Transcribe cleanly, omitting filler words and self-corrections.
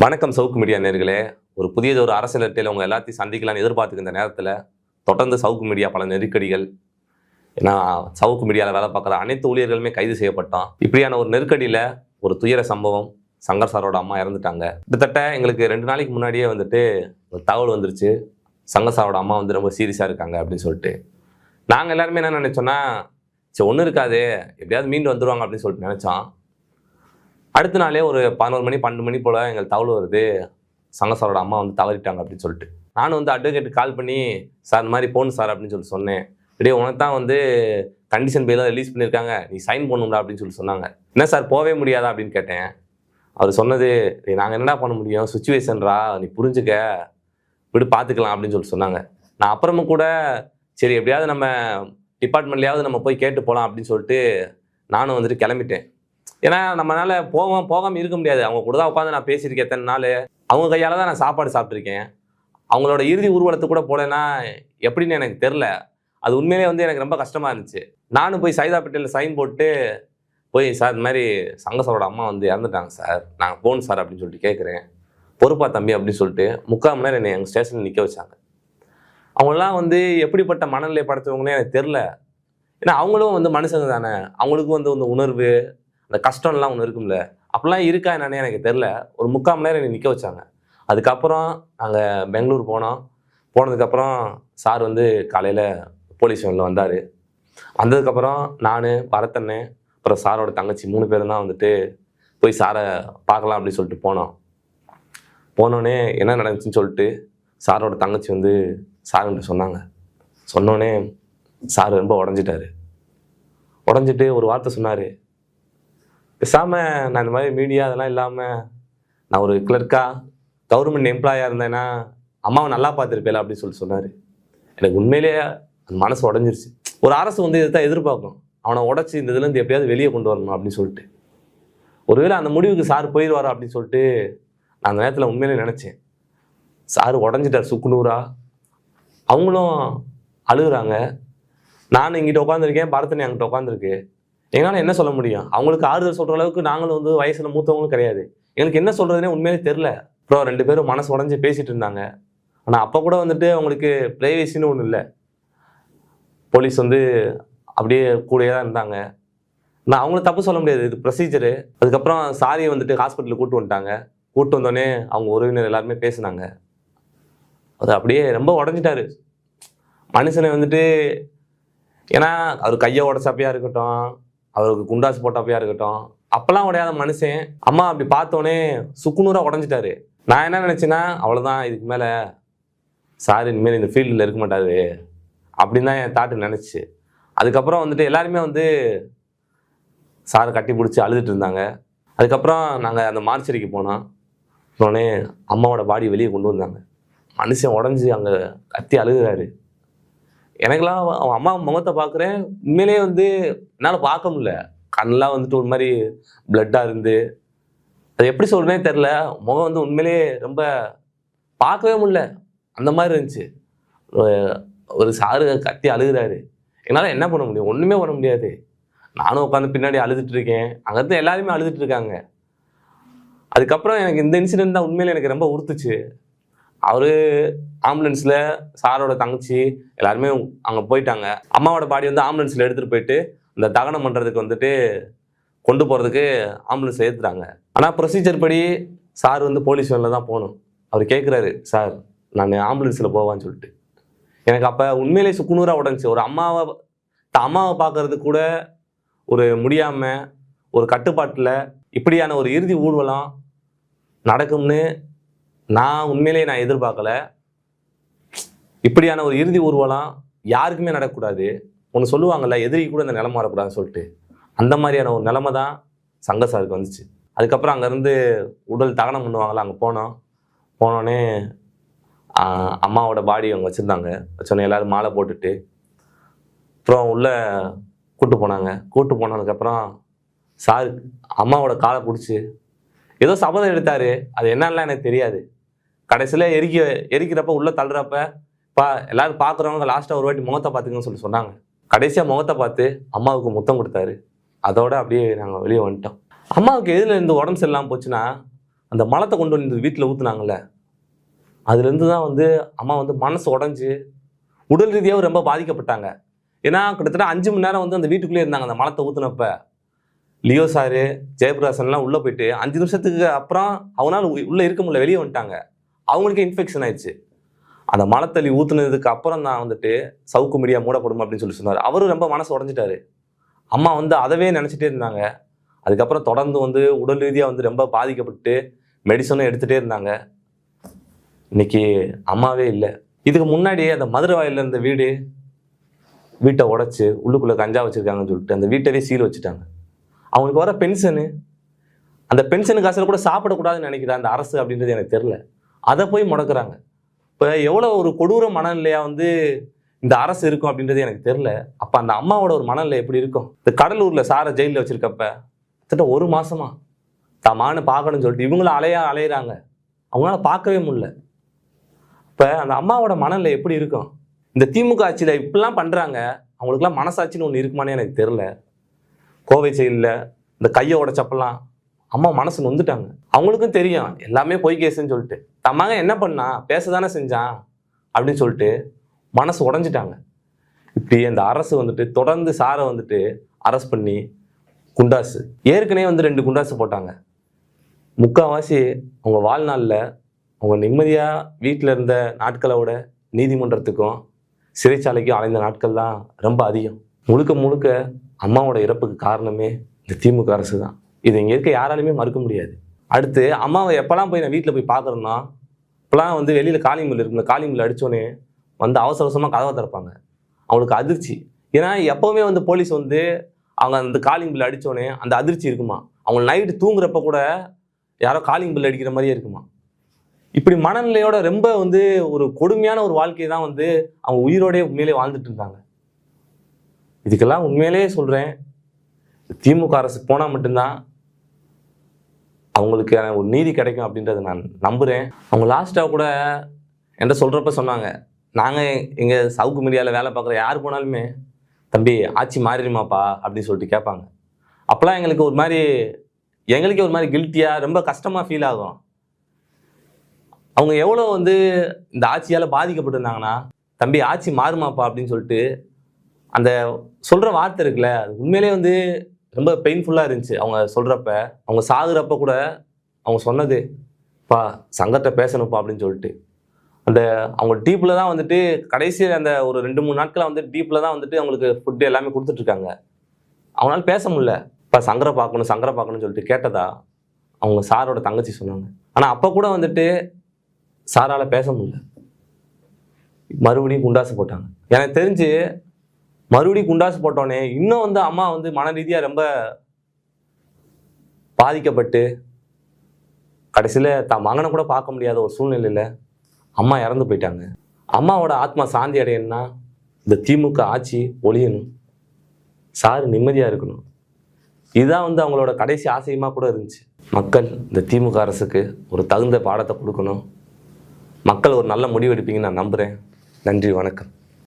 வணக்கம் சவுக்கு மீடியா நேர்களே. ஒரு புதியது அரசியல் அரட்டையில் உங்கள் எல்லாத்தையும் சந்திக்கலாம்னு எதிர்பார்த்துக்க இந்த நேரத்தில் தொடர்ந்து சவுக்கு மீடியா பல நெருக்கடிகள். ஏன்னா சவுக்கு மீடியாவில் வேலை பார்க்குற அனைத்து ஊழியர்களுமே கைது செய்யப்பட்டோம். இப்படியான ஒரு நெருக்கடியில் ஒரு துயர சம்பவம். சங்கர் சாரோட அம்மா இறந்துட்டாங்க. கிட்டத்தட்ட எங்களுக்கு 2 நாளைக்கு முன்னாடியே ஒரு தகவல் வந்துருச்சு, சங்கர் சாரோட அம்மா ரொம்ப சீரியஸாக இருக்காங்க அப்படின்னு சொல்லிட்டு. நாங்கள் எல்லாருமே என்ன நினைச்சோன்னா, சரி ஒன்றும் இருக்காது, எப்படியாவது மீண்டு வந்துடுவாங்க அப்படின்னு சொல்லிட்டு நினச்சோம். அடுத்த நாளே ஒரு 11 மணி 12 மணி போல் எங்களுக்கு தகவல் வருது, சங்கர் சாரோட அம்மா தவறிட்டாங்க அப்படின்னு சொல்லிட்டு. நானும் அட்வொகேட்டு கால் பண்ணி, சார் இந்த மாதிரி போகணும் சார் அப்படின்னு சொல்லி சொன்னேன். இப்படியே உனக்கு தான் கண்டிஷன் பெயிலாக ரிலீஸ் பண்ணியிருக்காங்க, நீ சைன் பண்ணணும்டா அப்படின்னு சொல்லி சொன்னாங்க. என்ன சார் போகவே முடியாதா அப்படின்னு கேட்டேன். அவர் சொன்னது, நாங்கள் என்னடா பண்ண முடியும், சுச்சுவேஷன்ரா, நீ புரிஞ்சுக்க, விடு பார்த்துக்கலாம் அப்படின்னு சொல்லி சொன்னாங்க. நான் அப்புறமும் கூட சரி எப்படியாவது நம்ம டிபார்ட்மெண்ட்லேயாவது நம்ம போய் கேட்டு போகலாம் அப்படின்னு சொல்லிட்டு நானும் கிளம்பிட்டேன். ஏன்னா நம்மளால போகாமல் இருக்க முடியாது. அவங்க கூட தான் உட்காந்து நான் பேசியிருக்கேன் எத்தனை நாள். அவங்க கையால் தான் நான் சாப்பாடு சாப்பிட்ருக்கேன். அவங்களோட இறுதி ஊர்வலத்துக்கு கூட போலேன்னா எப்படின்னு எனக்கு தெரில. அது உண்மையிலே எனக்கு ரொம்ப கஷ்டமாக இருந்துச்சு. நானும் போய் சைதாப்பேட்டையில் சைன் போட்டு போய், சார் இந்த மாதிரி சங்கர் சாரோட அம்மா இறந்துட்டாங்க சார், நாங்கள் போகணும் சார் அப்படின்னு சொல்லிட்டு கேட்குறேன். பொறுப்பா தம்பி அப்படின்னு சொல்லிட்டு 3/4 மணி நேரம் என்னை எங்கள் ஸ்டேஷனில் நிற்க வச்சாங்க. அவங்களாம் எப்படிப்பட்ட மனநிலை படுத்துறவங்கன்னே எனக்கு தெரில. ஏன்னா அவங்களும் மனுஷங்க தானே, அவங்களுக்கும் இந்த உணர்வு, அந்த கஷ்டம்லாம் ஒன்று இருக்கும்ல, அப்படிலாம் இருக்கா என்னன்னே எனக்கு தெரில. ஒரு 3/4 மணி நேரம் என்னை நிற்க வச்சாங்க. அதுக்கப்புறம் நாங்கள் பெங்களூர் போனோம். போனதுக்கப்புறம் சார் காலையில் போலீஸ் ஸ்டேஷனில் வந்தார். வந்ததுக்கப்புறம் நான், பரத்தண்ணே, அப்புறம் சாரோட தங்கச்சி 3 பேரும் தான் போய் சாரை பார்க்கலாம் அப்படின்னு சொல்லிட்டு போனோம். போனோடனே என்ன நடந்துச்சுன்னு சொல்லிட்டு சாரோட தங்கச்சி சார்கிட்ட சொன்னாங்க. சொன்னோடனே சார் ரொம்ப உடஞ்சிட்டாரு. உடஞ்சிட்டு ஒரு வார்த்தை சொன்னார், பேசாமல் நான் இந்த மாதிரி மீடியா அதெல்லாம் இல்லாமல் நான் ஒரு கிளர்க்காக கவர்மெண்ட் எம்ப்ளாயாக இருந்தேன்னா அம்மாவை நல்லா பார்த்துருப்பேல அப்படின்னு சொன்னார். எனக்கு உண்மையிலேயே அந்த மனசு உடஞ்சிருச்சு. ஒரு அரசு இதை தான் எதிர்பார்க்கும், அவனை உடச்சி இந்த இதுலேருந்து எப்படியாவது வெளியே கொண்டு வரணும் அப்படின்னு சொல்லிட்டு. ஒருவேளை அந்த முடிவுக்கு சார் போயிடுவாரா அப்படின்னு சொல்லிட்டு நான் அந்த நேரத்தில் உண்மையிலே நினச்சேன். சார் உடஞ்சிட்டார் சுக்குநூறா. அவங்களும் அழுகுறாங்க. நான் இங்கிட்ட உட்காந்துருக்கேன், பரத்தனை அங்கிட்ட உட்காந்துருக்கு. எங்களால் என்ன சொல்ல முடியும்? அவங்களுக்கு ஆறுதல் சொல்கிற அளவுக்கு நாங்களும் வயசில் மூத்தவங்களும் கிடையாது. எங்களுக்கு என்ன சொல்கிறதுனே உண்மையிலே தெரில. அப்புறம் 2 பேரும் மனசு உடஞ்சி பேசிகிட்டு இருந்தாங்க. ஆனால் அப்போ கூட அவங்களுக்கு ப்ரைவேசின்னு ஒன்றும் இல்லை. போலீஸ் அப்படியே கூடயே தான் இருந்தாங்க. நான் அவங்கள தப்பு சொல்ல முடியாது, இது ப்ரொசீஜரு. அதுக்கப்புறம் சாரியை ஹாஸ்பிட்டலுக்கு கூப்பிட்டு வந்துட்டாங்க. கூப்பிட்டு வந்தோடனே அவங்க உறவினர் எல்லாருமே பேசினாங்க. அது அப்படியே ரொம்ப உடஞ்சிட்டாரு மனுஷனை. ஏன்னா அவர் கையை உடச்சப்பையாக இருக்கட்டும், அவருக்கு குண்டாசு போட்டப்பையாக இருக்கட்டும், அப்பெல்லாம் உடையாத மனுஷன் அம்மா அப்படி பார்த்தோன்னே சுக்குநூறாக உடஞ்சிட்டாரு. நான் என்ன நினச்சேன்னா, அவ்வளோதான், இதுக்கு மேலே சார் இனிமேல் இந்த ஃபீல்டில் இருக்க மாட்டாரு அப்படின்னு தான் என் தாட்டு நினச்சி. அதுக்கப்புறம் எல்லாருமே சாரை கட்டி பிடிச்சி அழுதுட்டு இருந்தாங்க. அதுக்கப்புறம் நாங்கள் அந்த மார்ச்சரிக்கு போனோம். உடனே அம்மாவோட பாடி வெளியே கொண்டு வந்தாங்க. மனுஷன் உடஞ்சி அங்கே கத்தி அழுகுறாரு. எனக்கெல்லாம் அவன் அம்மா முகத்தை பார்க்குறேன், உண்மையிலே என்னால் பார்க்க முடியல. கண்ணெலாம் ஒரு மாதிரி பிளட்டாக இருந்து, அது எப்படி சொல்கிறேனே தெரில. முகம் உண்மையிலே ரொம்ப பார்க்கவே முடியல, அந்த மாதிரி இருந்துச்சு. ஒரு சாரு கத்தி அழுகுறாரு. என்னால் என்ன பண்ண முடியும்? ஒன்றுமே பண்ண முடியாது. நானும் உட்காந்து பின்னாடி அழுதுட்டு இருக்கேன். அங்கேருந்து எல்லாருமே அழுதுட்டு இருக்காங்க. அதுக்கப்புறம் எனக்கு இந்த இன்சிடென்ட் தான் உண்மையிலே எனக்கு ரொம்ப உறுத்துச்சு. அவர் ஆம்புலன்ஸில் சாரோட தங்கச்சி எல்லாருமே அங்கே போயிட்டாங்க. அம்மாவோட பாடி ஆம்புலன்ஸில் எடுத்துகிட்டு போயிட்டு இந்த தகனம் பண்ணுறதுக்கு கொண்டு போகிறதுக்கு ஆம்புலன்ஸில் ஏற்றுறாங்க. ஆனால் ப்ரொசீஜர் படி சார் போலீஸ் வேனில் தான் போகணும். அவர் கேட்குறாரு, சார் நான் ஆம்புலன்ஸில் போவான்னு சொல்லிட்டு. எனக்கு அப்போ உண்மையிலே சுக்குநூறாக உடஞ்சி. ஒரு அம்மாவை பார்க்கறதுக்கு கூட ஒரு முடியாமல், ஒரு கட்டுப்பாட்டில் இப்படியான ஒரு இறுதி ஊர்வலம் நடக்கும்னு நான் உண்மையிலே எதிர்பார்க்கல. இப்படியான ஒரு இறுதி ஊர்வலம் யாருக்குமே நடக்கக்கூடாது. ஒன்று சொல்லுவாங்கல்ல, எதிரி கூட இந்த நிலைமை வரக்கூடாதுன்னு சொல்லிட்டு. அந்த மாதிரியான ஒரு நிலைமை தான் சங்கர் சாருக்கு வந்துச்சு. அதுக்கப்புறம் அங்கேருந்து உடல் தகனம் பண்ணுவாங்கள்ல, அங்கே போனோடனே அம்மாவோட பாடி அவங்க வச்சுருந்தாங்க. வச்சோன்னே எல்லோரும் மாலை போட்டுட்டு அப்புறம் உள்ளே கூப்பிட்டு போனதுக்கப்புறம் சார் அம்மாவோட காலை பிடிச்சி ஏதோ சபதம் எடுத்தார். அது என்னன்னா எனக்கு தெரியாது. கடைசியில் எரிக்கிறப்ப உள்ளே தள்ளுறப்ப, எல்லாரும் பார்க்குறவங்க லாஸ்ட்டாக ஒரு வாட்டி முகத்தை பார்த்துங்கன்னு சொன்னாங்க. கடைசியாக முகத்தை பார்த்து அம்மாவுக்கு முத்தம் கொடுத்தாரு. அதோட அப்படியே நாங்கள் வெளியே வந்துட்டோம். அம்மாவுக்கு எதில் உடம்பு சரியில்லாமல் போச்சுன்னா, அந்த மலத்தை கொண்டு வந்து வீட்டில் ஊற்றுனாங்கல்ல, அதுலேருந்து தான் வந்து அம்மா வந்து மனசு உடஞ்சி உடல் ரீதியாகவும் ரொம்ப பாதிக்கப்பட்டாங்க. ஏன்னா கிட்டத்தட்ட 5 மணி நேரம் வந்து அந்த வீட்டுக்குள்ளே இருந்தாங்க. அந்த மலத்தை ஊற்றுனப்ப லியோ சாரு, ஜெயபிரகாசன்லாம் உள்ளே போயிட்டு 5 நிமிஷத்துக்கு அப்புறம் அவங்களால உள்ளே இருக்க முடியல, வெளியே வந்துட்டாங்க. அவங்களுக்கே இன்ஃபெக்ஷன் ஆயிடுச்சு. அந்த மலத்தள்ளி ஊற்றுனதுக்கு அப்புறம் தான் வந்துட்டு சவுக்கு மீடியா மூடப்படும் அப்படின்னு சொல்லி சொன்னார். அவரும் ரொம்ப மனசு உடஞ்சிட்டாரு. அம்மா வந்து அதவே நினச்சிட்டே இருந்தாங்க. அதுக்கப்புறம் தொடர்ந்து வந்து உடல் ரீதியாக வந்து ரொம்ப பாதிக்கப்பட்டு மெடிசனும் எடுத்துகிட்டே இருந்தாங்க. இன்னைக்கு அம்மாவே இல்லை. இதுக்கு முன்னாடி அந்த மதுரை வாயில இருந்த வீட்டை உடைச்சு உள்ளுக்குள்ளே கஞ்சா வச்சுருக்காங்கன்னு சொல்லிட்டு அந்த வீட்டவே சீல் வச்சுட்டாங்க. அவங்களுக்கு வர பென்ஷனு, அந்த பென்ஷனு காசில் கூட சாப்பிடக்கூடாதுன்னு நினைக்கிறேன் அந்த அரசு அப்படின்றது எனக்கு தெரில. அதை போய் முடக்கிறாங்க. இப்போ எவ்வளோ ஒரு கொடூர மனநிலையாக வந்து இந்த அரசு இருக்கும் அப்படின்றது எனக்கு தெரில. அப்போ அந்த அம்மாவோட ஒரு மனநிலை எப்படி இருக்கும்? இந்த கடலூரில் சாரை ஜெயிலில் வச்சுருக்கப்ப கிட்டத்தட்ட 1 மாசமா தமானு பார்க்கணும்னு சொல்லிட்டு இவங்களும் அலையிறாங்க. அவங்களால பார்க்கவே முடியல. இப்போ அந்த அம்மாவோட மனநிலை எப்படி இருக்கும்? இந்த திமுக ஆட்சியில் இப்படிலாம் பண்ணுறாங்க, அவங்களுக்குலாம் மனசாட்சின்னு ஒன்று இருக்குமானே எனக்கு தெரில. கோவை செயலில் இந்த கையை உடைச்சப்பெல்லாம் அம்மா மனசு நொந்துட்டாங்க. அவங்களுக்கும் தெரியும் எல்லாமே பொய் கேஸுன்னு சொல்லிட்டு. தம்மாக என்ன பண்ணா, பேச தானே செஞ்சான் அப்படின்னு சொல்லிட்டு மனசு உடஞ்சிட்டாங்க. இப்படி அந்த அரசு வந்துட்டு தொடர்ந்து சாரை வந்துட்டு அரெஸ்ட் பண்ணி குண்டாசு ஏற்கனவே வந்து 2 குண்டாசு போட்டாங்க. முக்கால்வாசி அவங்க வாழ்நாளில் அவங்க நிம்மதியாக வீட்டில் இருந்த நாட்களோட நீதிமன்றத்துக்கும் சிறைச்சாலைக்கும் அலைந்த நாட்கள் தான் ரொம்ப அதிகம். முழுக்க அம்மாவோட இறப்புக்கு காரணமே இந்த திமுக அரசு தான். இது இங்கே இருக்க யாராலுமே மறுக்க முடியாது. அடுத்து அம்மாவை எப்போல்லாம் போய் நான் வீட்டில் போய் பார்க்குறேன்னா, இப்போலாம் வந்து வெளியில் காலிங் மில் இருக்குல்ல, காலிங் மில் அடித்தோடனே வந்து அவசரமாக கதவை திறப்பாங்க. அவங்களுக்கு அதிர்ச்சி. ஏன்னா எப்போவுமே வந்து போலீஸ் வந்து அவங்க அந்த காலிங் பில் அடித்தோடனே அந்த அதிர்ச்சி இருக்குமா, அவங்க நைட்டு தூங்குறப்ப கூட யாரோ காலிங் பில் அடிக்கிற மாதிரியே இருக்குமா. இப்படி மனநிலையோட ரொம்ப வந்து ஒரு கொடுமையான ஒரு வாழ்க்கையை தான் வந்து அவங்க உயிரோடே உண்மையிலே வாழ்ந்துட்டு இருந்தாங்க. இதுக்கெல்லாம் உண்மையிலேயே சொல்கிறேன், திமுக அரசு போனால் மட்டும்தான் அவங்களுக்கு ஒரு நீதி கிடைக்கும் அப்படின்றத நான் நம்புகிறேன். அவங்க லாஸ்ட்டாக கூட என்கிட்ட சொல்கிறப்ப சொன்னாங்க, நாங்கள் எங்கள் சவுக்கு மீடியாவில் வேலை பார்க்குற யார் போனாலுமே தம்பி ஆட்சி மாறிடுமாப்பா அப்படின்னு சொல்லிட்டு கேட்பாங்க. அப்போலாம் எங்களுக்கே ஒரு மாதிரி கில்ட்டியாக ரொம்ப கஷ்டமாக ஃபீல் ஆகும். அவங்க எவ்வளோ வந்து இந்த ஆட்சியால் பாதிக்கப்பட்டிருந்தாங்கன்னா, தம்பி ஆட்சி மாறுமாப்பா அப்படின்னு சொல்லிட்டு அந்த சொல்கிற வார்த்தை இருக்குல்ல, அது உண்மையிலே வந்து ரொம்ப பெயின்ஃபுல்லாக இருந்துச்சு. அவங்க சொல்கிறப்ப, அவங்க சாகுறப்ப கூட அவங்க சொன்னது, பா சங்கத்தை பேசணும்ப்பா அப்படின்னு சொல்லிட்டு அந்த அவங்க டீப்பில் தான் வந்துட்டு கடைசியில் அந்த ஒரு 2-3 நாட்களாக வந்து டீப்பில் தான் வந்துட்டு அவங்களுக்கு ஃபுட்டு எல்லாமே கொடுத்துட்ருக்காங்க. அவங்களால பேச முடியல. இப்போ சங்கரை பார்க்கணும்னு சொல்லிட்டு கேட்டதா அவங்க சாரோட தங்கச்சி சொன்னாங்க. ஆனால் அப்போ கூட வந்துட்டு சாரால் பேச முடியல. மறுபடியும் குண்டாசு போட்டாங்க. எனக்கு தெரிஞ்சு மறுபடியும் குண்டாசு போட்டோன்னே இன்னும் வந்து அம்மா வந்து மன ரீதியாக ரொம்ப பாதிக்கப்பட்டு கடைசியில் தான் மகனை கூட பார்க்க முடியாத ஒரு சூழ்நிலையில் அம்மா இறந்து போயிட்டாங்க. அம்மாவோட ஆத்மா சாந்தி அடையணும்னா இந்த திமுக ஆட்சி ஒழியணும், சார் நிம்மதியாக இருக்கணும். இதுதான் வந்து அவங்களோட கடைசி ஆசையமாக கூட இருந்துச்சு. மக்கள் இந்த திமுக அரசுக்கு ஒரு தகுந்த பாடத்தை கொடுக்கணும். மக்கள் ஒரு நல்ல முடிவு எடுப்பீங்கன்னு நான் நம்புகிறேன். நன்றி, வணக்கம்.